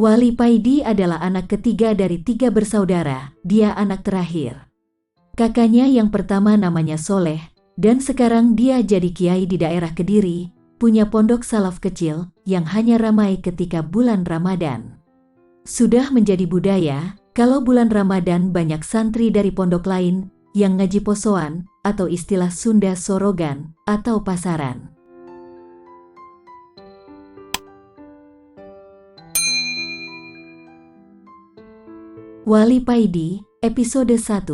Wali Paidi adalah anak ketiga dari 3 bersaudara, dia anak terakhir. Kakaknya yang pertama namanya Soleh, dan sekarang dia jadi kiai di daerah Kediri, punya pondok salaf kecil yang hanya ramai ketika bulan Ramadan. Sudah menjadi budaya, kalau bulan Ramadan banyak santri dari pondok lain yang ngaji posoan atau istilah Sunda sorogan atau pasaran. Wali Paidi, episode 1.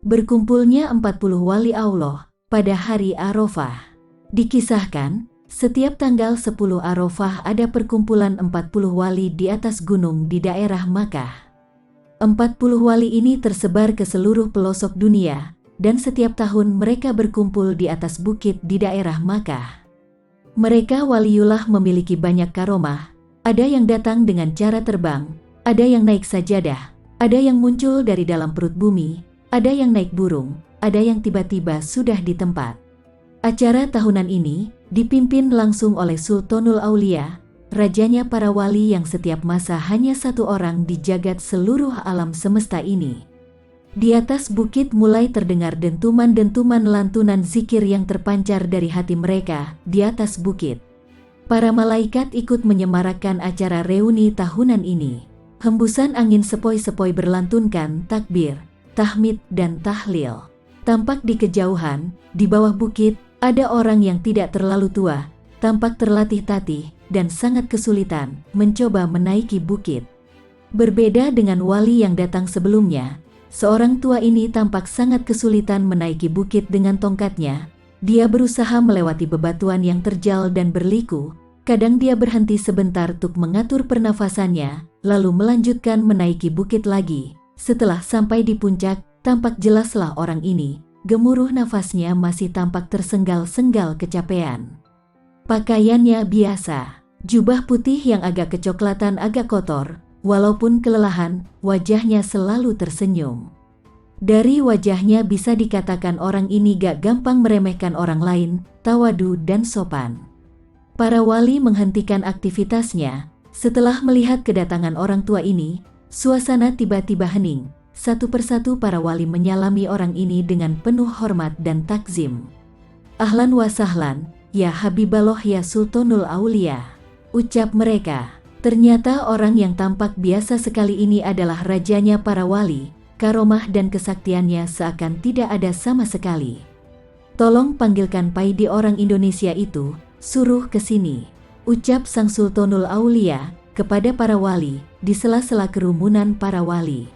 Berkumpulnya 40 wali Allah pada hari Arafah. Dikisahkan, setiap tanggal 10 Arafah ada perkumpulan 40 wali di atas gunung di daerah Makkah. 40 wali ini tersebar ke seluruh pelosok dunia, dan setiap tahun mereka berkumpul di atas bukit di daerah Makkah. Mereka waliullah memiliki banyak karomah, ada yang datang dengan cara terbang, ada yang naik sajadah, ada yang muncul dari dalam perut bumi, ada yang naik burung, ada yang tiba-tiba sudah di tempat. Acara tahunan ini dipimpin langsung oleh Sultanul Aulia, rajanya para wali yang setiap masa hanya satu orang di jagat seluruh alam semesta ini. Di atas bukit mulai terdengar dentuman-dentuman lantunan zikir yang terpancar dari hati mereka di atas bukit. Para malaikat ikut menyemarakkan acara reuni tahunan ini. Hembusan angin sepoi-sepoi berlantunkan takbir, tahmid dan tahlil. Tampak di kejauhan, di bawah bukit, ada orang yang tidak terlalu tua, tampak terlatih-tatih dan sangat kesulitan mencoba menaiki bukit. Berbeda dengan wali yang datang sebelumnya, seorang tua ini tampak sangat kesulitan menaiki bukit dengan tongkatnya. Dia berusaha melewati bebatuan yang terjal dan berliku. Kadang dia berhenti sebentar untuk mengatur pernafasannya, lalu melanjutkan menaiki bukit lagi. Setelah sampai di puncak, tampak jelaslah orang ini, gemuruh nafasnya masih tampak tersenggal-senggal kecapean. Pakaiannya biasa, jubah putih yang agak kecoklatan agak kotor, walaupun kelelahan, wajahnya selalu tersenyum. Dari wajahnya bisa dikatakan orang ini gak gampang meremehkan orang lain, tawadu dan sopan. Para wali menghentikan aktivitasnya. Setelah melihat kedatangan orang tua ini, suasana tiba-tiba hening. Satu persatu para wali menyalami orang ini dengan penuh hormat dan takzim. Ahlan wa sahlan, ya Habiballah ya Sultanul Aulia, ucap mereka. Ternyata orang yang tampak biasa sekali ini adalah rajanya para wali. Karomah dan kesaktiannya seakan tidak ada sama sekali. Tolong panggilkan Paidi orang Indonesia itu. Suruh ke sini, ucap sang Sultanul Aulia kepada para wali di sela-sela kerumunan para wali.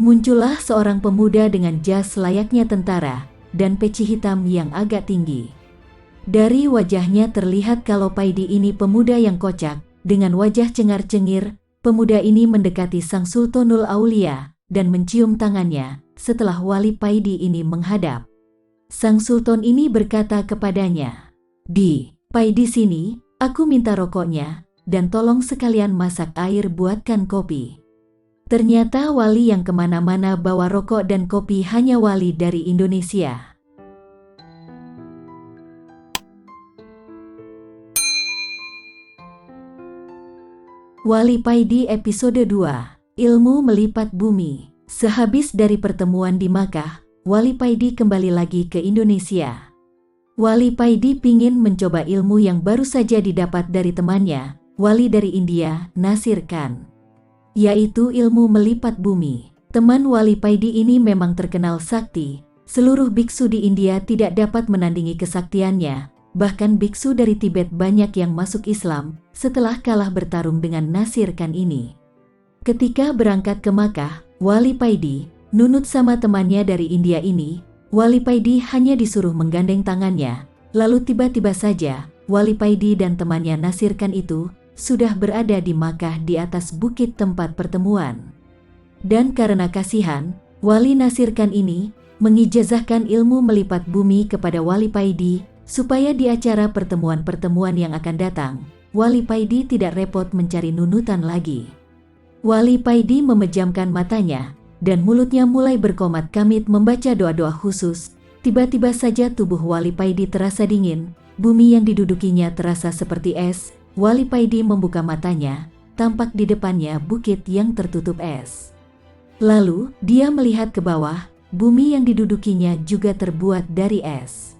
Muncullah seorang pemuda dengan jas layaknya tentara dan peci hitam yang agak tinggi. Dari wajahnya terlihat kalau Paidi ini pemuda yang kocak, dengan wajah cengar-cengir. Pemuda ini mendekati sang Sultanul Aulia dan mencium tangannya setelah wali Paidi ini menghadap. Sang Sultan ini berkata kepadanya, Paidi sini, aku minta rokoknya, dan tolong sekalian masak air buatkan kopi. Ternyata wali yang kemana-mana bawa rokok dan kopi hanya wali dari Indonesia. Wali Paidi episode 2, Ilmu Melipat Bumi. Sehabis dari pertemuan di Makkah, Wali Paidi kembali lagi ke Indonesia. Wali Paidi pingin mencoba ilmu yang baru saja didapat dari temannya, wali dari India, Nasir Khan, yaitu ilmu melipat bumi. Teman Wali Paidi ini memang terkenal sakti. Seluruh biksu di India tidak dapat menandingi kesaktiannya. Bahkan biksu dari Tibet banyak yang masuk Islam setelah kalah bertarung dengan Nasir Khan ini. Ketika berangkat ke Makkah, Wali Paidi nunut sama temannya dari India ini. Wali Paidi hanya disuruh menggandeng tangannya, lalu tiba-tiba saja Wali Paidi dan temannya Nasir Khan itu sudah berada di Makkah di atas bukit tempat pertemuan. Dan karena kasihan, Wali Nasir Khan ini mengijazahkan ilmu melipat bumi kepada Wali Paidi supaya di acara pertemuan-pertemuan yang akan datang, Wali Paidi tidak repot mencari nunutan lagi. Wali Paidi memejamkan matanya dan mulutnya mulai berkomat kamit membaca doa-doa khusus. Tiba-tiba saja tubuh Wali Paidi terasa dingin, bumi yang didudukinya terasa seperti es. Wali Paidi membuka matanya, tampak di depannya bukit yang tertutup es. Lalu, dia melihat ke bawah, bumi yang didudukinya juga terbuat dari es.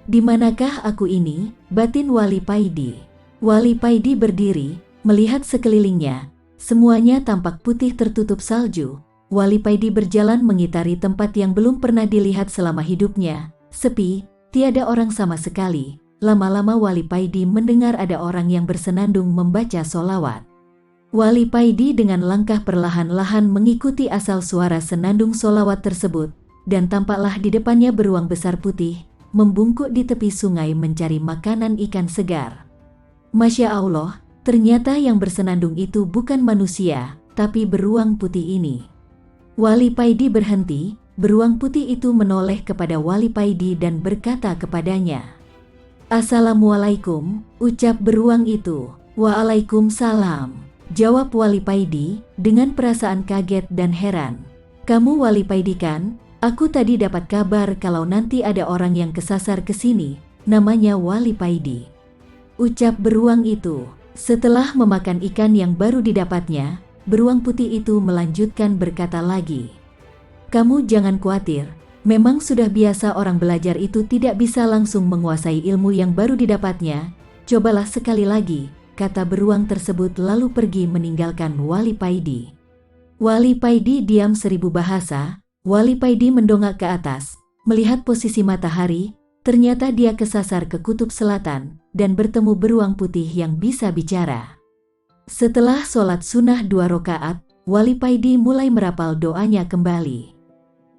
Di manakah aku ini? Batin Wali Paidi. Wali Paidi berdiri, melihat sekelilingnya. Semuanya tampak putih tertutup salju. Wali Paidi berjalan mengitari tempat yang belum pernah dilihat selama hidupnya. Sepi, tiada orang sama sekali. Lama-lama Wali Paidi mendengar ada orang yang bersenandung membaca solawat. Wali Paidi dengan langkah perlahan-lahan mengikuti asal suara senandung solawat tersebut, dan tampaklah di depannya beruang besar putih, membungkuk di tepi sungai mencari makanan ikan segar. Masya Allah, ternyata yang bersenandung itu bukan manusia, tapi beruang putih ini. Wali Paidi berhenti, beruang putih itu menoleh kepada Wali Paidi dan berkata kepadanya, "Assalamualaikum," ucap beruang itu. "Waalaikumsalam," jawab Wali Paidi dengan perasaan kaget dan heran. "Kamu Wali Paidi kan? Aku tadi dapat kabar kalau nanti ada orang yang kesasar ke sini, namanya Wali Paidi," ucap beruang itu. Setelah memakan ikan yang baru didapatnya, beruang putih itu melanjutkan berkata lagi, "Kamu jangan khawatir, memang sudah biasa orang belajar itu tidak bisa langsung menguasai ilmu yang baru didapatnya. Cobalah sekali lagi," kata beruang tersebut lalu pergi meninggalkan Wali Paidi. Wali Paidi diam 1000 bahasa. Wali Paidi mendongak ke atas, melihat posisi matahari, ternyata dia kesasar ke kutub selatan, dan bertemu beruang putih yang bisa bicara. Setelah sholat sunnah 2 rakaat, Wali Paidi mulai merapal doanya kembali.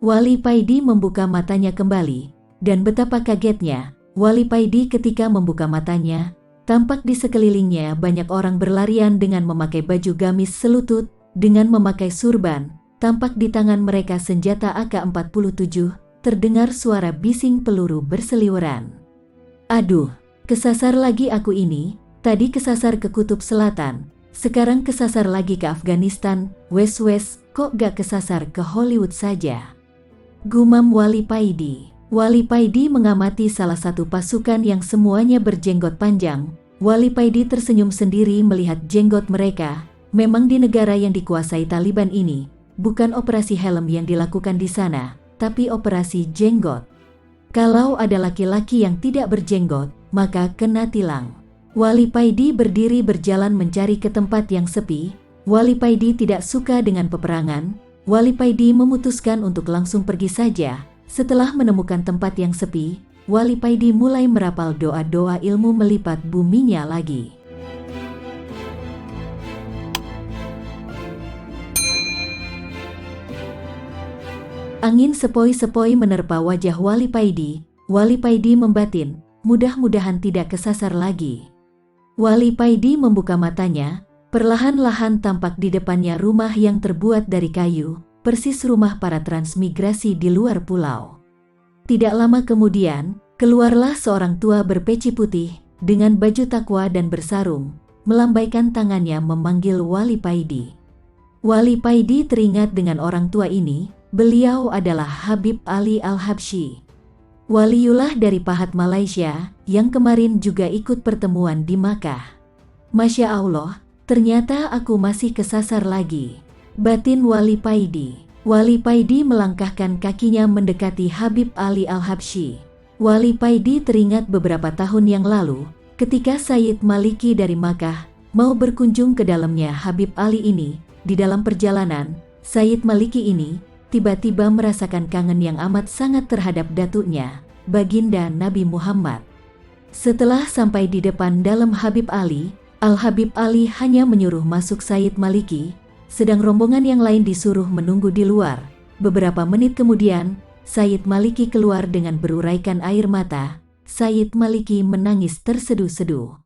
Wali Paidi membuka matanya kembali, dan betapa kagetnya, Wali Paidi ketika membuka matanya, tampak di sekelilingnya banyak orang berlarian dengan memakai baju gamis selutut, dengan memakai surban. Tampak di tangan mereka senjata AK-47, terdengar suara bising peluru berseliweran. "Aduh, kesasar lagi aku ini, tadi kesasar ke kutub selatan, sekarang kesasar lagi ke Afghanistan, wes kok gak kesasar ke Hollywood saja," gumam Wali Paidi. Wali Paidi mengamati salah satu pasukan yang semuanya berjenggot panjang. Wali Paidi tersenyum sendiri melihat jenggot mereka. Memang di negara yang dikuasai Taliban ini, bukan operasi helm yang dilakukan di sana, tapi operasi jenggot. Kalau ada laki-laki yang tidak berjenggot, maka kena tilang. Wali Paidi berdiri berjalan mencari ke tempat yang sepi. Wali Paidi tidak suka dengan peperangan. Wali Paidi memutuskan untuk langsung pergi saja. Setelah menemukan tempat yang sepi, Wali Paidi mulai merapal doa-doa ilmu melipat buminya lagi. Angin sepoi-sepoi menerpa wajah Wali Paidi. Wali Paidi membatin, mudah-mudahan tidak kesasar lagi. Wali Paidi membuka matanya, perlahan-lahan tampak di depannya rumah yang terbuat dari kayu, persis rumah para transmigrasi di luar pulau. Tidak lama kemudian, keluarlah seorang tua berpeci putih, dengan baju takwa dan bersarung, melambaikan tangannya memanggil Wali Paidi. Wali Paidi teringat dengan orang tua ini. Beliau adalah Habib Ali Al-Habsyi, waliullah dari Pahat Malaysia, yang kemarin juga ikut pertemuan di Makkah. "Masya Allah, ternyata aku masih kesasar lagi," batin Wali Paidi. Wali Paidi melangkahkan kakinya mendekati Habib Ali Al-Habsyi. Wali Paidi teringat beberapa tahun yang lalu, ketika Sayyid Maliki dari Makkah mau berkunjung ke dalamnya Habib Ali ini. Di dalam perjalanan, Sayyid Maliki ini tiba-tiba merasakan kangen yang amat sangat terhadap datuknya, baginda Nabi Muhammad. Setelah sampai di depan dalam Habib Ali, Al-Habib Ali hanya menyuruh masuk Sayyid Maliki, sedang rombongan yang lain disuruh menunggu di luar. Beberapa menit kemudian, Sayyid Maliki keluar dengan beruraikan air mata. Sayyid Maliki menangis terseduh-seduh.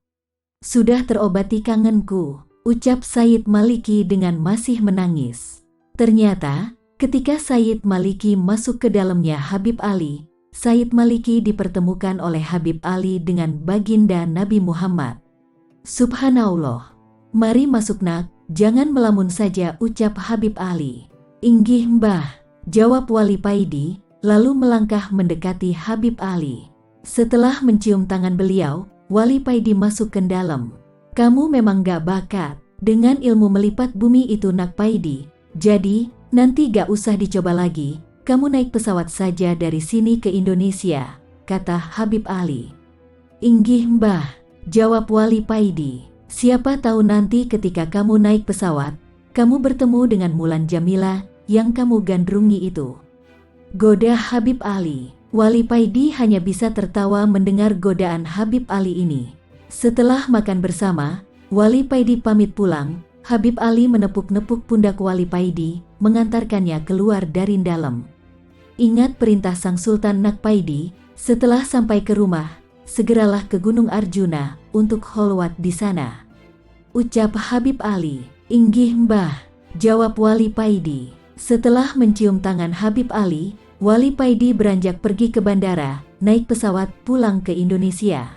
"Sudah terobati kangenku," ucap Sayyid Maliki dengan masih menangis. Ternyata, ketika Sayyid Maliki masuk ke dalamnya Habib Ali, Sayyid Maliki dipertemukan oleh Habib Ali dengan baginda Nabi Muhammad. "Subhanallah. Mari masuk nak, jangan melamun saja," ucap Habib Ali. "Inggih mbah," jawab Wali Paidi, lalu melangkah mendekati Habib Ali. Setelah mencium tangan beliau, Wali Paidi masuk ke dalam. "Kamu memang gak bakat," dengan ilmu melipat bumi itu Nakpaidi. Jadi, nanti gak usah dicoba lagi, kamu naik pesawat saja dari sini ke Indonesia, kata Habib Ali. Inggih Mbah, jawab Wali Paidi. Siapa tahu nanti ketika kamu naik pesawat, kamu bertemu dengan Mulan Jamila yang kamu gandrungi itu. Goda Habib Ali. Wali Paidi hanya bisa tertawa mendengar godaan Habib Ali ini. Setelah makan bersama, Wali Paidi pamit pulang. Habib Ali menepuk-nepuk pundak Wali Paidi, mengantarkannya keluar dari dalam. Ingat perintah Sang Sultan Nakpaidi, setelah sampai ke rumah, segeralah ke Gunung Arjuna untuk kholwat di sana. Ucap Habib Ali. Inggih Mbah, jawab Wali Paidi. Setelah mencium tangan Habib Ali, Wali Paidi beranjak pergi ke bandara, naik pesawat pulang ke Indonesia.